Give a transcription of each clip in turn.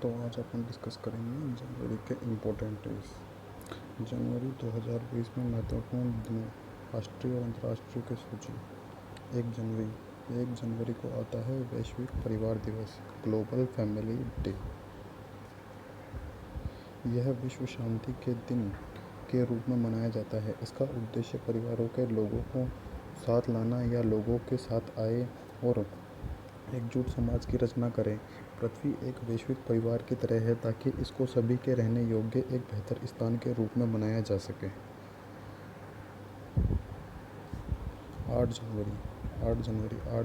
तो आज अपन डिस्कस करेंगे जनवरी के इम्पोर्टेंट डेज। जनवरी 2020 में महत्वपूर्ण दिनों, राष्ट्रीय और अंतर्राष्ट्रीय की सूची। 1 जनवरी को आता है वैश्विक परिवार दिवस, ग्लोबल फैमिली डे। यह विश्व शांति के दिन के रूप में मनाया जाता है। इसका उद्देश्य परिवारों के लोगों को साथ लाना या लोगों के साथ आए और एकजुट समाज की रचना करें। पृथ्वी एक वैश्विक परिवार की तरह है ताकि इसको सभी के रहने योग्य एक बेहतर स्थान के रूप में बनाया जा सके। 8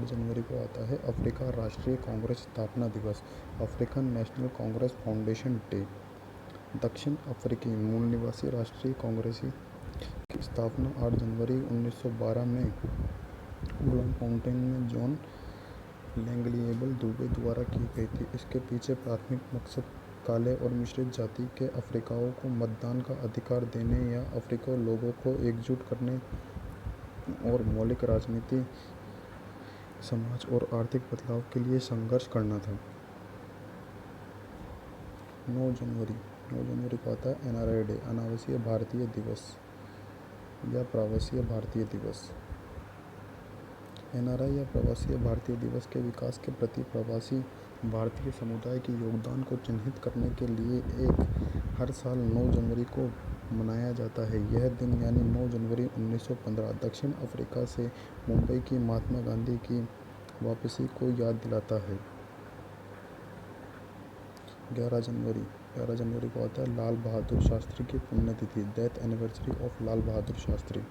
जनवरी को आता है अफ्रीका राष्ट्रीय कांग्रेस स्थापना दिवस, African national Congress foundation day. दक्षिण अफ्रीकी मूल निवासी राष्ट्रीय कांग्रेस की स्थापना 8 जनवरी 1912 में ब्लूमफाउंटेन में जॉन लैंगलिएबल दुबे द्वारा की गई थी। इसके पीछे प्राथमिक मकसद काले और मिश्रित जाति के अफ्रीकाओं को मतदान का अधिकार देने या अफ्रीकी लोगों को एकजुट करने और मौलिक राजनीति, समाज और आर्थिक बदलाव के लिए संघर्ष करना था। 9 जनवरी को आता है NRI डे, अनावासीय भारतीय दिवस या प्रवासीय भारतीय दिवस। NRI या प्रवासीय भारतीय दिवस के विकास के प्रति प्रवासी भारतीय समुदाय के योगदान को चिन्हित करने के लिए हर साल 9 जनवरी को मनाया जाता है। यह दिन यानी 9 जनवरी 1915 दक्षिण अफ्रीका से मुंबई की महात्मा गांधी की वापसी को याद दिलाता है। 11 जनवरी को आता है लाल बहादुर शास्त्री की पुण्यतिथि, death anniversary of Lal Bahadur Shastri.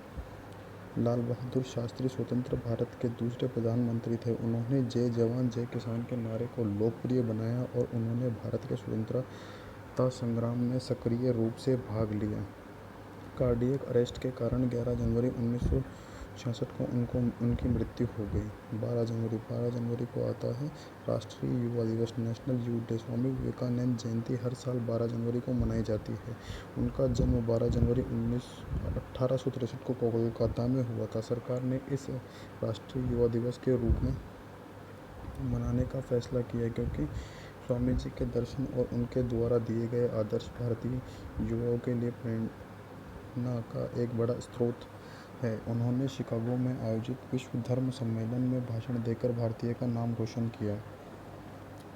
Lal Bahadur Shastri स्वतंत्र भारत के दूसरे प्रधानमंत्री थे। उन्होंने जय जवान जय किसान के नारे को लोकप्रिय बनाया और उन्होंने भारत के स्वतंत्रता संग्राम में सक्रिय रूप से भाग लिया। कार्डियक अरेस्ट के कारण 11 जनवरी 1966 को उनकी मृत्यु हो गई। 12 जनवरी को आता है राष्ट्रीय युवा दिवस, national youth day. Swami Vivekananda जयंती हर साल 12 जनवरी को मनाई जाती है। उनका जन्म 12 जनवरी 1863 को कोलकाता में हुआ था। सरकार ने इस राष्ट्रीय युवा दिवस के रूप में मनाने का फैसला किया क्योंकि स्वामी जी के दर्शन और उनके द्वारा दिए गए आदर्श भारतीय युवाओं के लिए प्रेरणा का एक बड़ा स्रोत है। उन्होंने शिकागो में आयोजित विश्व धर्म सम्मेलन में भाषण देकर भारतीय का नाम रोशन किया।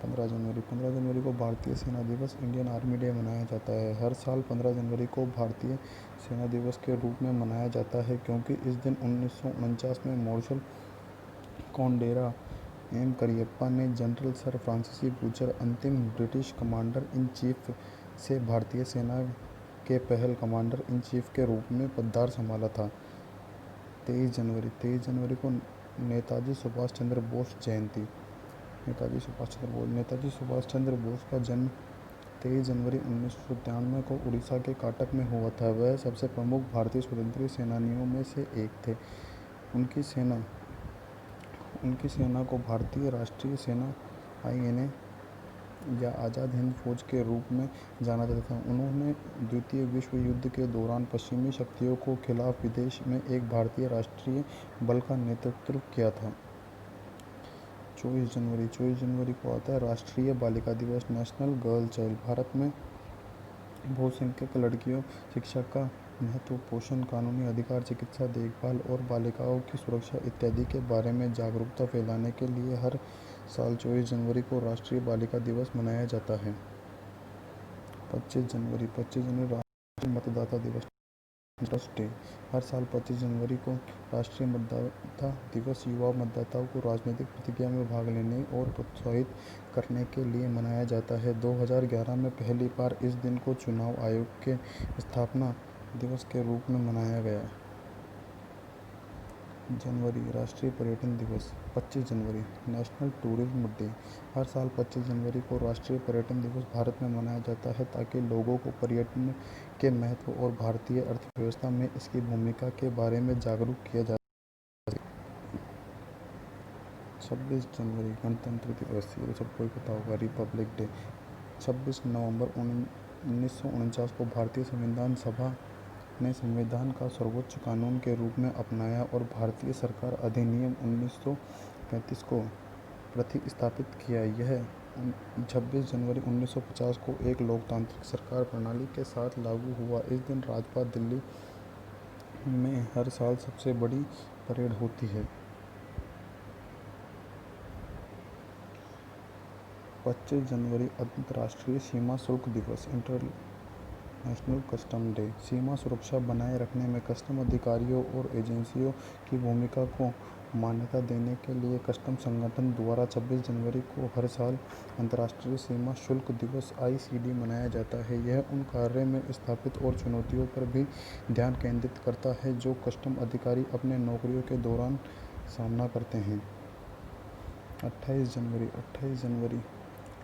15 जनवरी को भारतीय सेना दिवस, इंडियन आर्मी डे मनाया जाता है। हर साल 15 जनवरी को भारतीय सेना दिवस के रूप में मनाया जाता है क्योंकि इस दिन 1949 में मार्शल कॉनडेरा एम करियप्पा ने जनरल सर फ्रांसिस बूचर, अंतिम ब्रिटिश कमांडर इन चीफ, से भारतीय सेना के पहल कमांडर इन चीफ के रूप में पदभार संभाला था। 23 जनवरी को नेताजी सुभाष चंद्र बोस जयंती। नेताजी सुभाष चंद्र बोस का जन्म 23 जनवरी 1993 को उड़ीसा के काटक में हुआ था। वह सबसे प्रमुख भारतीय स्वतंत्रता सेनानियों में से एक थे। उनकी सेना को भारतीय राष्ट्रीय सेना INA या आज़ाद हिंद फौज के रूप में जाना जाता था। उन्होंने द्वितीय विश्व युद्ध के दौरान पश्चिमी शक्तियों के खिलाफ विदेश में एक भारतीय राष्ट्रीय बल का नेतृत्व किया था। 24 जनवरी को आता है राष्ट्रीय बालिका दिवस, नेशनल गर्ल चाइल्ड। भारत में बहुसंख्यक लड़कियों, शिक्षा का महत्व, पोषण, कानूनी अधिकार, चिकित्सा देखभाल और बालिकाओं की सुरक्षा इत्यादि के बारे में जागरूकता फैलाने के लिए हर साल 24 जनवरी को राष्ट्रीय बालिका दिवस मनाया जाता है। 25 जनवरी राष्ट्रीय मतदाता दिवस, डे। हर साल 25 जनवरी को राष्ट्रीय मतदाता दिवस युवा मतदाताओं को राजनीतिक प्रतिक्रिया में भाग लेने और प्रोत्साहित करने के लिए मनाया जाता है। 2011 में पहली बार इस दिन को चुनाव आयोग के स्थापना दिवस के रूप में मनाया गया। राष्ट्रीय पर्यटन दिवस। 25 जनवरी नेशनल टूरिज्म डे। हर साल 25 जनवरी को राष्ट्रीय पर्यटन दिवस भारत में मनाया जाता है ताकि लोगों को पर्यटन के महत्व और भारतीय अर्थव्यवस्था में इसकी भूमिका के बारे में जागरूक किया जा सके। 26 जनवरी गणतंत्र दिवस, ये सबको पता होगा, रिपब्लिक डे। 26 नवंबर 1949 को भारतीय संविधान सभा ने संविधान का सर्वोच्च कानून के रूप में अपनाया और भारतीय सरकार अधिनियम 1935 को प्रतिस्थापित किया। यह 26 जनवरी 1950 को एक लोकतांत्रिक सरकार प्रणाली के साथ लागू हुआ। इस दिन राजपथ दिल्ली में हर साल सबसे बड़ी परेड होती है। 25 जनवरी अंतर्राष्ट्रीय सीमा शुल्क दिवस, इंटरनेशनल कस्टम डे। सीमा सुरक्षा बनाए रखने में कस्टम अधिकारियों और एजेंसियों की भूमिका को मान्यता देने के लिए कस्टम संगठन द्वारा 26 जनवरी को हर साल अंतर्राष्ट्रीय सीमा शुल्क दिवस (ICD) मनाया जाता है। यह उन कार्य में स्थापित और चुनौतियों पर भी ध्यान केंद्रित करता है जो कस्टम अधिकारी अपने नौकरियों के दौरान सामना करते हैं। 28 जनवरी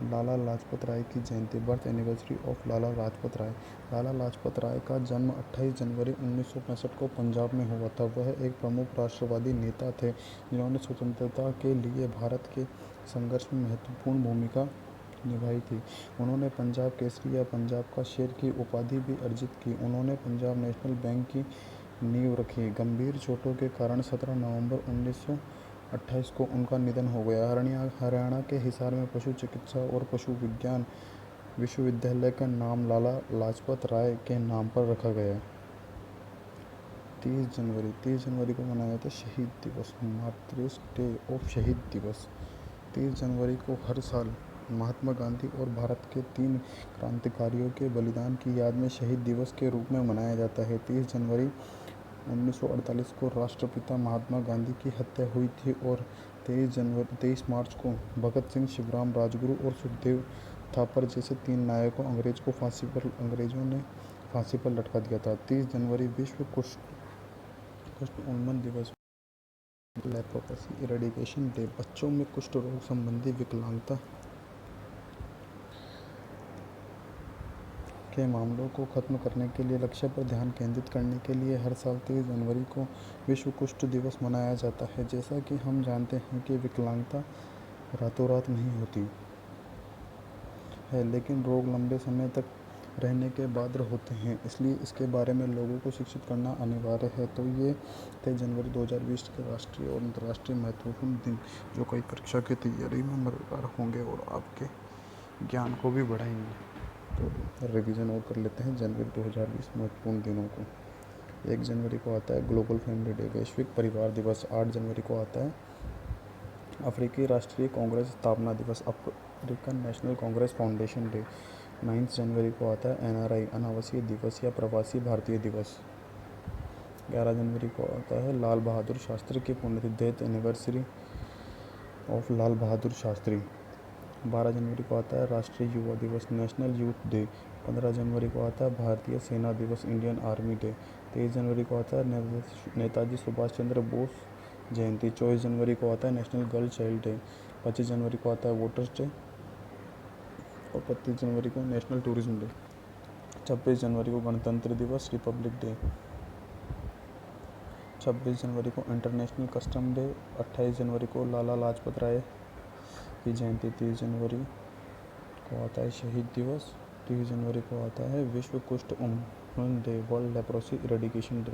लाला लाजपत राय की जयंती, birth anniversary of Lala Lajpat Rai. Lala Lajpat Rai का जन्म 28 जनवरी 1965 को पंजाब में हुआ था। वह एक प्रमुख राष्ट्रवादी नेता थे जिन्होंने स्वतंत्रता के लिए भारत के संघर्ष में महत्वपूर्ण भूमिका निभाई थी। उन्होंने पंजाब केसरी या पंजाब का शेर की उपाधि भी अर्जित की। उन्होंने पंजाब नेशनल बैंक की नींव रखी। गंभीर चोटों के कारण 17 नवंबर 1928 को उनका निधन हो गया। हरियाणा के हिसार में पशु चिकित्सा और पशु विज्ञान विश्वविद्यालय का नाम लाला लाजपत राय के नाम पर रखा गया। 30 जनवरी को मनाया जाता है शहीद दिवस, मार्टिर्स डे ऑफ शहीद दिवस। 30 जनवरी को हर साल महात्मा गांधी और भारत के 3 क्रांतिकारियों के बलिदान की याद में शहीद दिवस के रूप में मनाया जाता है। 30 जनवरी 1948 को राष्ट्रपिता महात्मा गांधी की हत्या हुई थी और 23 मार्च को भगत सिंह, शिवराम राजगुरु और सुखदेव थापर जैसे 3 नायकों अंग्रेजों ने फांसी पर लटका दिया था। 30 जनवरी विश्व कुष्ठ उन्मूलन दिवस, लेप्रोसी इरेडिकेशन डे। बच्चों में कुष्ठ रोग संबंधी विकलांगता के मामलों को खत्म करने के लिए लक्ष्य पर ध्यान केंद्रित करने के लिए हर साल 30 जनवरी को विश्व कुष्ठ दिवस मनाया जाता है। जैसा कि हम जानते हैं कि विकलांगता रातों रात नहीं होती है, लेकिन रोग लंबे समय तक रहने के बाद होते हैं, इसलिए इसके बारे में लोगों को शिक्षित करना अनिवार्य है। तो ये 23 जनवरी 2020 के राष्ट्रीय और अंतर्राष्ट्रीय महत्वपूर्ण दिन जो कई परीक्षा की तैयारी में मददगार होंगे और आपके ज्ञान को भी बढ़ाएंगे। तो रिवीजन और कर लेते हैं जनवरी 2020 महत्वपूर्ण दिनों को। 1 जनवरी को आता है ग्लोबल फैमिली डे, वैश्विक परिवार दिवस। 8 जनवरी को आता है अफ्रीकी राष्ट्रीय कांग्रेस स्थापना दिवस, African national Congress foundation day. 9 जनवरी को आता है NRI अनावासीय दिवस या प्रवासी भारतीय दिवस। 11 जनवरी को आता है लाल बहादुर शास्त्री की पुण्यतिथि, death anniversary of Lal Bahadur Shastri. 12 जनवरी को आता है राष्ट्रीय युवा दिवस, नेशनल यूथ डे। 15 जनवरी को आता है भारतीय सेना दिवस, इंडियन आर्मी डे। 23 जनवरी को आता है नेताजी सुभाष चंद्र बोस जयंती। 24 जनवरी को आता है नेशनल गर्ल चाइल्ड डे। 25 जनवरी को आता है वोटर्स डे और 25 जनवरी को नेशनल टूरिज्म डे। 26 जनवरी को गणतंत्र दिवस, रिपब्लिक डे। 26 जनवरी को इंटरनेशनल कस्टम डे। 28 जनवरी को लाला लाजपत राय की जयंती। 30 जनवरी को आता है शहीद दिवस। 30 जनवरी को आता है विश्व कुष्ठ उन्मूलन day, world leprosy eradication day.